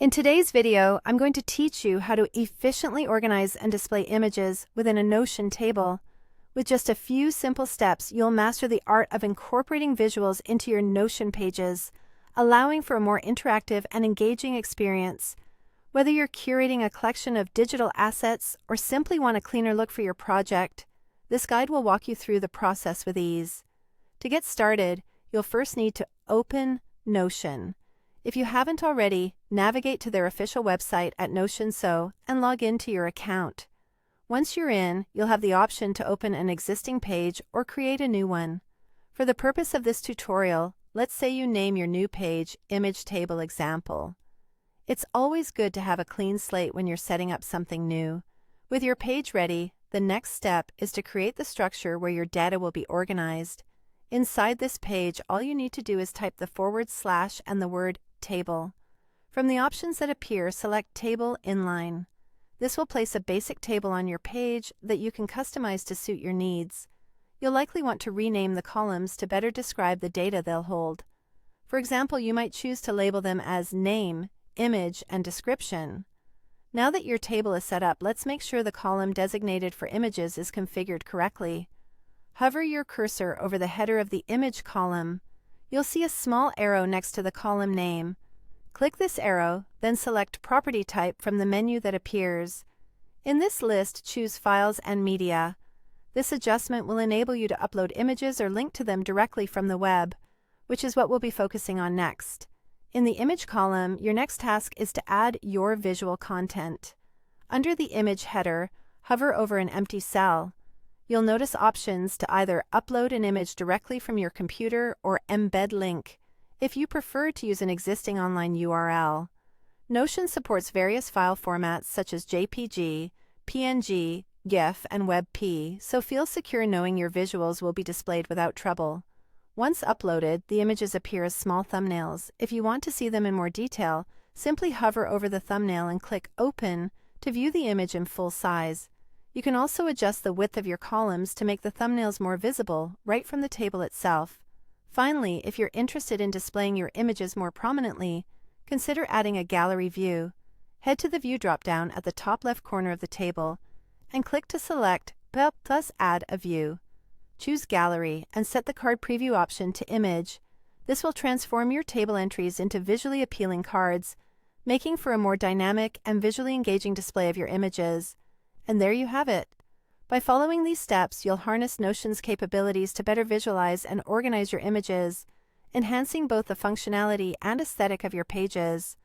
In today's video, I'm going to teach you how to efficiently organize and display images within a Notion table. With just a few simple steps, you'll master the art of incorporating visuals into your Notion pages, allowing for a more interactive and engaging experience. Whether you're curating a collection of digital assets or simply want a cleaner look for your project, this guide will walk you through the process with ease. To get started, you'll first need to open Notion. If you haven't already, navigate to their official website at Notion.so and log into your account. Once you're in, you'll have the option to open an existing page or create a new one. For the purpose of this tutorial, let's say you name your new page Image Table Example. It's always good to have a clean slate when you're setting up something new. With your page ready, the next step is to create the structure where your data will be organized. Inside this page, all you need to do is type the / and the word Table. From the options that appear, select Table Inline. This will place a basic table on your page that you can customize to suit your needs. You'll likely want to rename the columns to better describe the data they'll hold. For example, you might choose to label them as Name, Image, and Description. Now that your table is set up, let's make sure the column designated for images is configured correctly. Hover your cursor over the header of the Image column. You'll see a small arrow next to the column name. Click this arrow, then select Property Type from the menu that appears. In this list, choose Files and Media. This adjustment will enable you to upload images or link to them directly from the web, which is what we'll be focusing on next. In the Image column, your next task is to add your visual content. Under the Image header, hover over an empty cell. You'll notice options to either upload an image directly from your computer or embed link, if you prefer to use an existing online URL. Notion supports various file formats such as JPG, PNG, GIF, and WebP, so feel secure knowing your visuals will be displayed without trouble. Once uploaded, the images appear as small thumbnails. If you want to see them in more detail, simply hover over the thumbnail and click Open to view the image in full size. You can also adjust the width of your columns to make the thumbnails more visible right from the table itself. Finally, if you're interested in displaying your images more prominently, consider adding a gallery view. Head to the View drop-down at the top left corner of the table and click to select plus Add a View. Choose Gallery and set the Card Preview option to Image. This will transform your table entries into visually appealing cards, making for a more dynamic and visually engaging display of your images. And there you have it. By following these steps, you'll harness Notion's capabilities to better visualize and organize your images, enhancing both the functionality and aesthetic of your pages.